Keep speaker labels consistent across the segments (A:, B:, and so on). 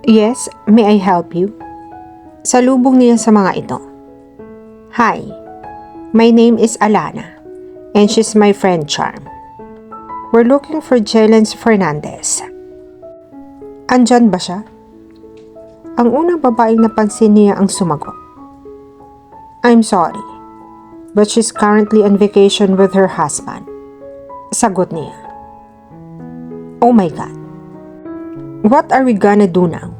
A: Yes, may I help you? Salubong niya sa mga ito. Hi, my name is Alana, and she's my friend Charm. We're looking for Jelens Fernandez. Andyan ba siya? Ang unang babaeng napansin niya ang sumagot. I'm sorry, but she's currently on vacation with her husband. Sagot niya. Oh my God. What are we gonna do now?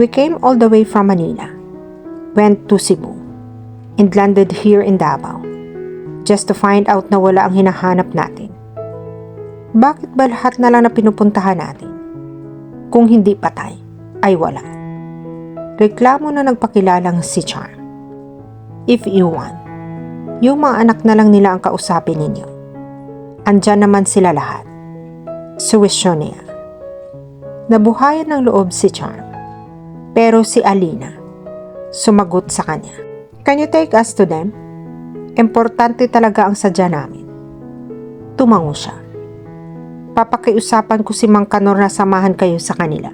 A: We came all the way from Manila, went to Cebu, and landed here in Davao, just to find out na wala ang hinahanap natin. Bakit ba lahat na lang na pinupuntahan natin? Kung hindi patay, ay wala. Reklamo na nagpakilalang si Charm. If you want, yung mga anak na lang nila ang kausapin ninyo. Andyan naman sila lahat. Suwisyon niya. Nabuhayan ng loob si Charm. Pero si Alina, sumagot sa kanya. Can you take us to them? Importante talaga ang sadya namin. Tumango siya. Papakiusapan ko si Mang Kanor na samahan kayo sa kanila.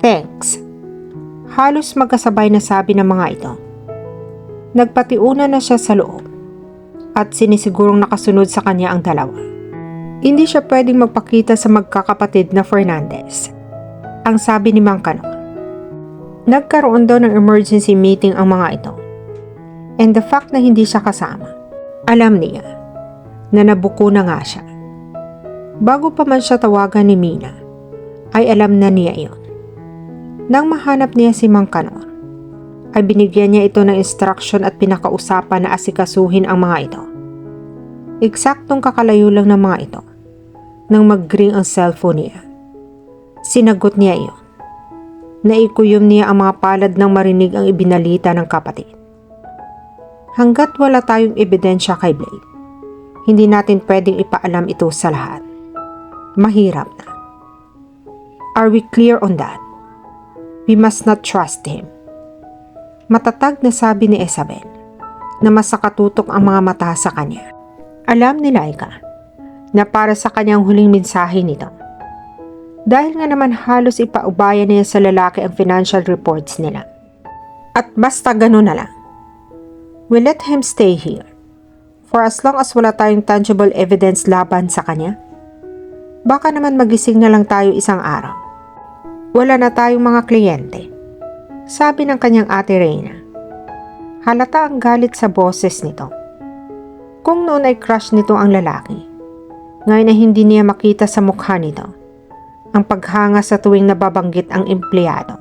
A: Thanks. Halos magkasabay na sabi ng mga ito. Nagpatiuna na siya sa loob at sinisigurong nakasunod sa kanya ang dalawa. Hindi siya pwedeng magpakita sa magkakapatid na Fernandez. Ang sabi ni Mang Kanor. Nagkaroon daw ng emergency meeting ang mga ito. And the fact na hindi siya kasama, alam niya na nabuko na nga siya. Bago pa man siya tawagan ni Mina, ay alam na niya iyon. Nang mahanap niya si Mang Kanor, ay binigyan niya ito ng instruction at pinakausapan na asikasuhin ang mga ito. Eksaktong kakalayo lang ng mga ito nang mag-ring ang cellphone niya. Sinagot niya iyon. Naikuyom niya ang mga palad nang marinig ang ibinalita ng kapatid. Hanggat wala tayong ebidensya kay Blake, hindi natin pwedeng ipaalam ito sa lahat. Mahirap na. Are we clear on that? We must not trust him. Matatag na sabi ni Isabel na mas nakatutok ang mga mata sa kanya. Alam ni Laika na para sa kanyang huling mensahe nito. Dahil nga naman halos ipaubaya niya sa lalaki ang financial reports nila. At basta gano'n na lang. We let him stay here. For as long as wala tayong tangible evidence laban sa kanya, baka naman magising na lang tayo isang araw. Wala na tayong mga kliyente. Sabi ng kanyang ate Reyna. Halata ang galit sa boses nito. Kung noon ay crush nito ang lalaki, ngayon ay hindi niya makita sa mukha nito ang paghanga sa tuwing nababanggit ang empleyado.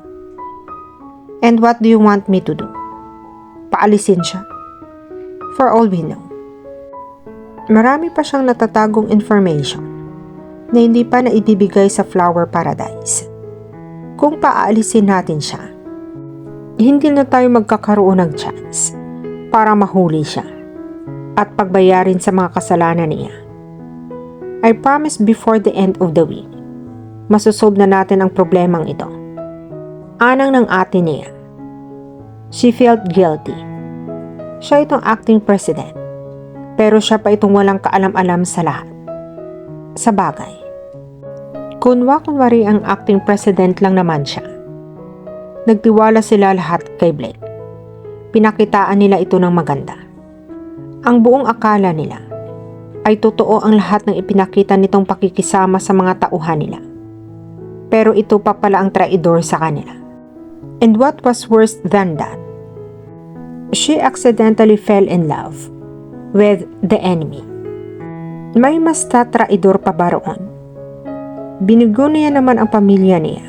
A: And what do you want me to do? Paalisin siya? For all we know. Marami pa siyang natatagong information na hindi pa naibibigay sa Flower Paradise. Kung paaalisin natin siya, hindi na tayo magkakaroon ng chance para mahuli siya at pagbayarin sa mga kasalanan niya. I promise before the end of the week, masusolve na natin ang problemang ito. Anang ng ate niya. She felt guilty. Siya itong acting president, pero siya pa itong walang kaalam-alam sa lahat. Sa bagay, kunwari ang acting president lang naman siya. Nagtiwala sila lahat kay Blake. Pinakitaan nila ito ng maganda. Ang buong akala nila ay totoo ang lahat ng ipinakita nitong pakikisama sa mga tauhan nila. Pero ito pa pala ang traidor sa kanila. And what was worse than that? She accidentally fell in love with the enemy. May mas tatraidor pa ba roon? Binigo niya naman ang pamilya niya.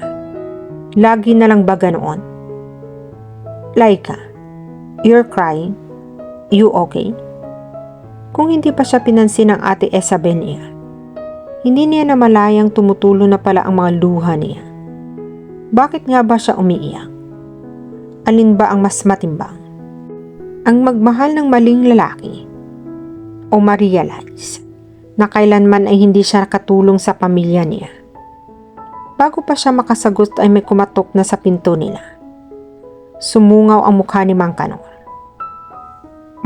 A: Lagi na lang ba ganoon? Laika, you're crying. You okay? Kung hindi pa siya pinansin ng ate Isabel niya, hindi niya namalayang tumutulo na pala ang mga luha niya. Bakit nga ba siya umiiyak? Alin ba ang mas matimbang? Ang magmahal ng maling lalaki o ma-realize na kailanman ay hindi siya katulong sa pamilya niya? Bago pa siya makasagot ay may kumatok na sa pinto nila. Sumungaw ang mukha ni Mang Kanor.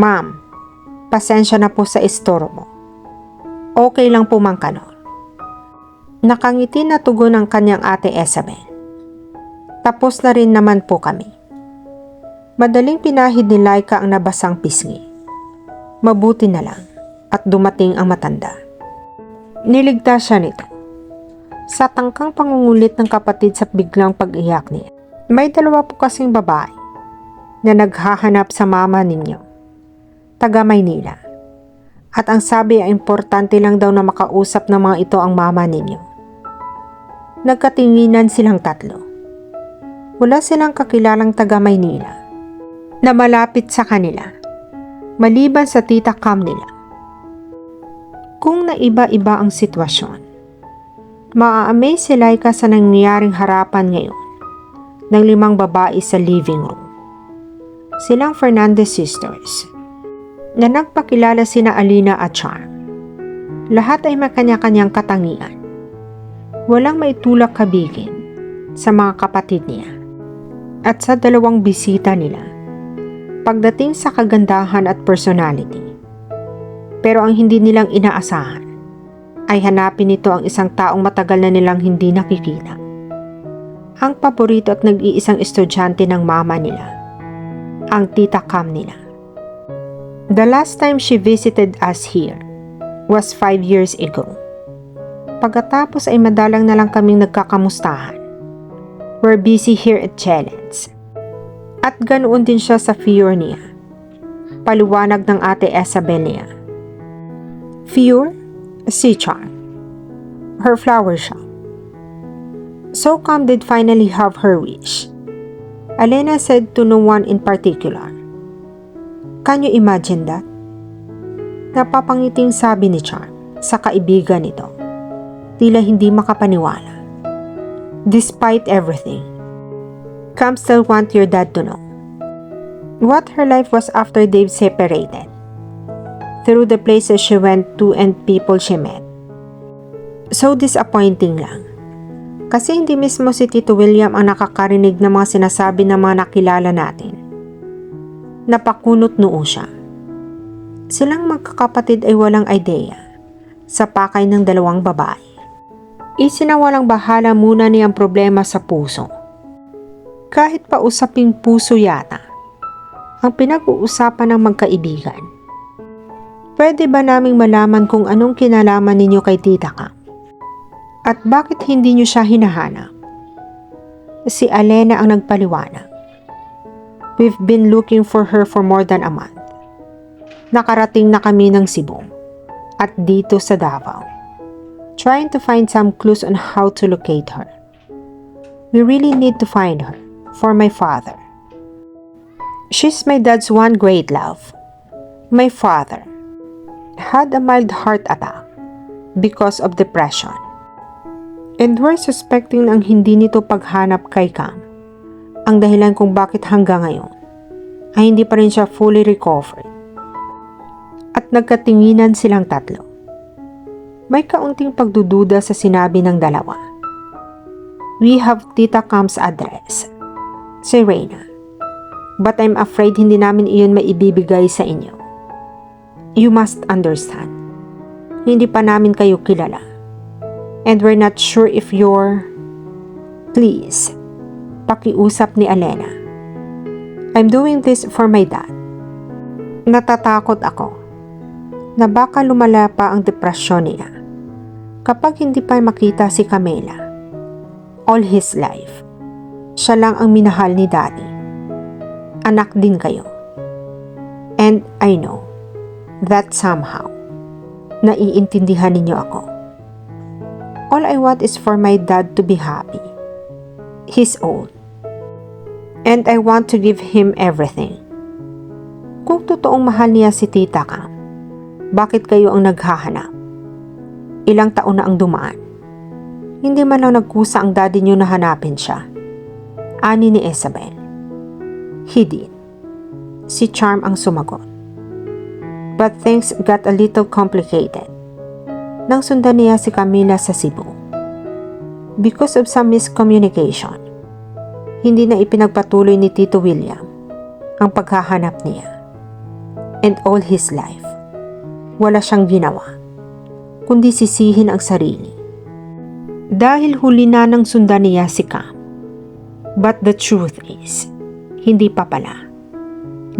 A: Ma'am, pasensya na po sa istorbo. Okay lang po, Mang Kanor. Nakangiti na tugon ng kanyang ate Isabel Tapos na rin naman po kami. Madaling pinahid ni Laika ang nabasang pisngi. Mabuti na lang at dumating ang matanda. Niligtas siya nito. Sa tangkang pangungulit ng kapatid sa biglang pag-iyak niya. May dalawa po kasing babae na naghahanap sa mama ninyo. Taga Maynila. At ang sabi ay importante lang daw na makausap ng mga ito ang mama ninyo. Nagkatinginan silang tatlo. Wala silang kakilalang taga Maynila na malapit sa kanila, maliban sa tita Cam nila. Kung naiba-iba ang sitwasyon, maa-amaze si Laika sa nangyaring harapan ngayon ng 5 babae sa living room. Silang Fernandez sisters na nagpakilala sina Alina at Charm. Lahat ay may kanya-kanyang katangian. Walang maitulak kabigin sa mga kapatid niya. At sa 2 bisita nila, pagdating sa kagandahan at personality. Pero ang hindi nilang inaasahan ay hanapin nito ang isang taong matagal na nilang hindi nakikita. Ang paborito at nag-iisang estudyante ng mama nila, ang tita Cam nila. The last time she visited us here was 5 years ago. Pagkatapos ay madalang na lang kaming nagkakamustahan. We're busy here at Chelet's. At ganoon din siya sa Fior niya. Paliwanag ng ate Isabel niya. Fior? Si Charm. Her flower shop. So Cam did finally have her wish. Alena said to no one in particular. Can you imagine that? Napapangiting sabi ni Charm sa kaibigan nito. Tila hindi makapaniwala. Despite everything, Cam still want your dad to know what her life was after they've separated, through the places she went to and people she met. So disappointing lang. Kasi hindi mismo si Tito William ang nakakarinig ng mga sinasabi ng mga nakilala natin. Napakunot noo siya. Silang magkakapatid ay walang idea sa pakay ng 2 babae. Isinawalang bahala muna niya ang problema sa puso. Kahit pa usaping puso yata ang pinag-uusapan ng magkaibigan. Pwede ba naming malaman kung anong kinalaman ninyo kay Tita Cam? At bakit hindi nyo siya hinahanap? Si Alena ang nagpaliwanag. We've been looking for her for more than a month. Nakarating na kami ng Cebu at dito sa Davao, trying to find some clues on how to locate her. We really need to find her for my father. She's my dad's one great love. My father had a mild heart attack because of depression. And we're suspecting ang hindi nito paghanap kay Cam ang dahilan kung bakit hanggang ngayon ay hindi pa rin siya fully recovered. At nagkatinginan silang tatlo. May kaunting pagdududa sa sinabi ng dalawa. We have Tita Cam's address, si Reyna. But I'm afraid hindi namin iyon maibibigay sa inyo. You must understand. Hindi pa namin kayo kilala. And we're not sure if you're... Please, pakiusap ni Alena. I'm doing this for my dad. Natatakot ako na baka lumala pa ang depresyon niya kapag hindi pa makita si Camila. All his life, siya lang ang minahal ni Daddy. Anak din kayo. And I know that somehow, naiintindihan ninyo ako. All I want is for my dad to be happy. He's old. And I want to give him everything. Kung totoong mahal niya si Tita Cam, bakit kayo ang naghahanap? Ilang taon na ang dumaan. Hindi man lang nagkusa ang daddy niyo na hanapin siya. Ani ni Isabel. He did. Si Charm ang sumagot. But things got a little complicated nang sundan niya si Camila sa Cebu. Because of some miscommunication, hindi na ipinagpatuloy ni Tito William ang paghahanap niya. And all his life, wala siyang ginawa, kundi sisihin ang sarili. Dahil huli na nang sundan niya si Cam. But the truth is, hindi pa pala.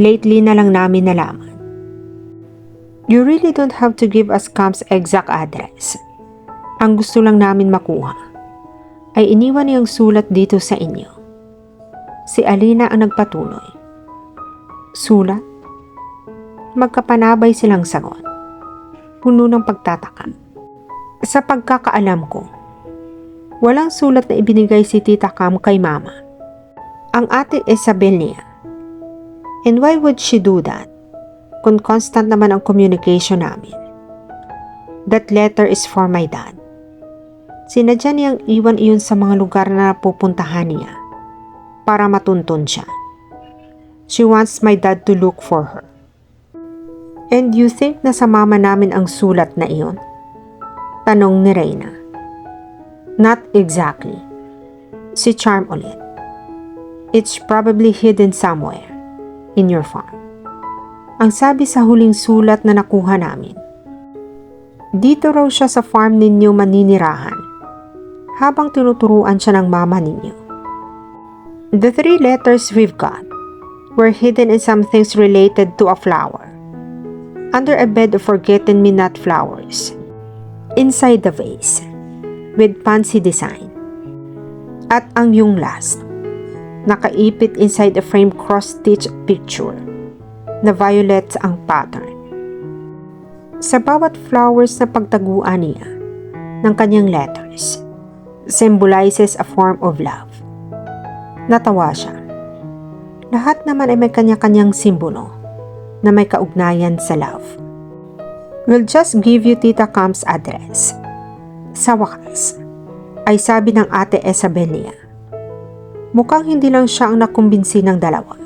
A: Lately na lang namin nalaman. You really don't have to give us Cam's exact address. Ang gusto lang namin makuha ay iniwan niyang sulat dito sa inyo. Si Alina ang nagpatuloy. Sulat? Magkapanabay silang sagot. Puno ng pagtataka. Sa pagkakaalam ko, walang sulat na ibinigay si Tita Cam kay Mama. Ang ate Isabel niya. And why would she do that? Kung constant naman ang communication namin. That letter is for my dad. Sinadya niyang iwan iyon sa mga lugar na napupuntahan niya para matuntun siya. She wants my dad to look for her. And you think na sa mama namin ang sulat na iyon? Tanong ni Reyna. Not exactly. Si Charm ulit. It's probably hidden somewhere in your farm. Ang sabi sa huling sulat na nakuha namin. Dito raw siya sa farm ninyo maninirahan habang tinuturuan siya ng mama ninyo. The 3 letters we've got were hidden in some things related to a flower. Under a bed of forget-me-not flowers. Inside the vase. With fancy design. At ang yung last. Nakaipit inside a frame cross-stitch picture. Na violet ang pattern. Sa bawat flowers na pagtaguan niya ng kanyang letters, symbolizes a form of love. Natawa siya. Lahat naman ay may kanya-kanyang simbolo na may kaugnayan sa love. We'll just give you Tita Cam's address. Sa wakas, ay sabi ng ate Isabel niya. Mukhang hindi lang siya ang nakumbinsi ng dalawa.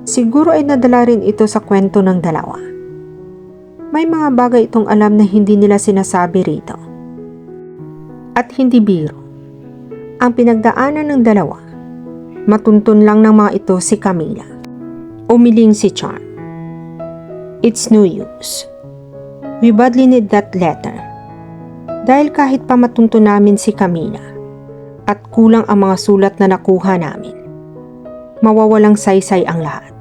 A: Siguro ay nadala rin ito sa kwento ng dalawa. May mga bagay itong alam na hindi nila sinasabi rito. At hindi biro. Ang pinagdaanan ng dalawa, matuntun lang ng mga ito si Camila. Umiling si Charm. It's no use. We badly need that letter. Dahil kahit pa matuntun namin si Camila at kulang ang mga sulat na nakuha namin, mawawalang saysay ang lahat.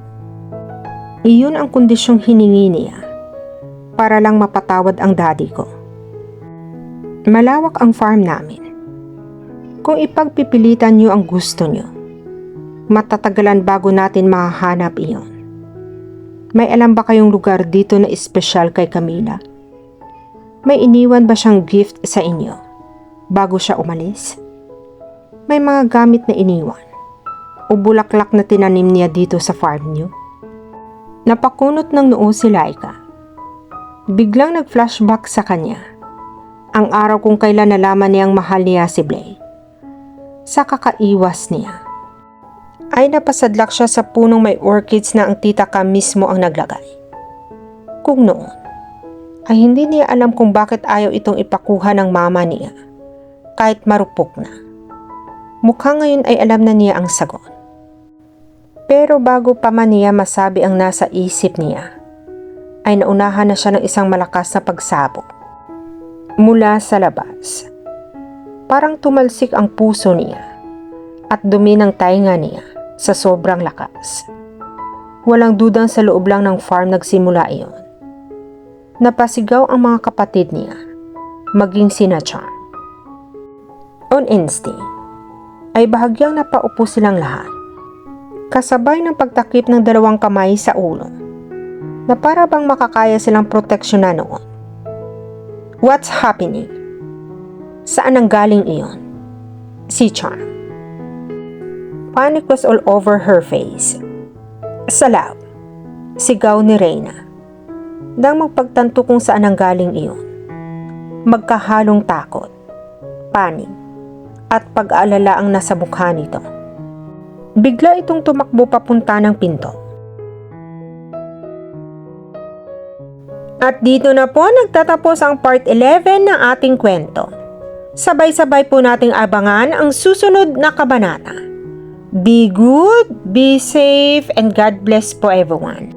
A: Iyon ang kondisyong hiningi niya para lang mapatawad ang daddy ko. Malawak ang farm namin. Kung ipagpipilitan niyo ang gusto niyo, matatagalan bago natin mahahanap iyon. May alam ba kayong lugar dito na espesyal kay Camila? May iniwan ba siyang gift sa inyo bago siya umalis? May mga gamit na iniwan o bulaklak na tinanim niya dito sa farm niyo? Napakunot ng noo si Laika. Biglang nag-flashback sa kanya ang araw kung kailan nalaman niyang mahal niya si Blay. Sa kakaiwas niya, ay napasadlak siya sa punong may orchids na ang Tita Cam mismo ang naglagay. Kung noon, ay hindi niya alam kung bakit ayaw itong ipakuha ng mama niya kahit marupok na. Mukhang ngayon ay alam na niya ang sagot. Pero bago pa man niya masabi ang nasa isip niya, ay naunahan na siya ng isang malakas na pagsabog. Mula sa labas, parang tumalsik ang puso niya at dumi ng tainga niya sa sobrang lakas. Walang dudang sa loob lang ng farm nagsimula iyon. Napasigaw ang mga kapatid niya, maging sina Charm. On instinct, ay bahagyang napaupo silang lahat. Kasabay ng pagtakip ng dalawang kamay sa ulo, na para bang makakaya silang proteksyonan noon. What's happening? Saan ang galing iyon? Si Charm. Panic was all over her face. Sa lab, sigaw ni Reyna. Nang magpagtanto kung saan ang galing iyon. Magkahalong takot, panig, at pag-aalala ang nasa mukha nito. Bigla itong tumakbo papunta ng pinto. At dito na po nagtatapos ang part 11 ng ating kwento. Sabay-sabay po nating abangan ang susunod na kabanata. Be good, be safe, and God bless po everyone.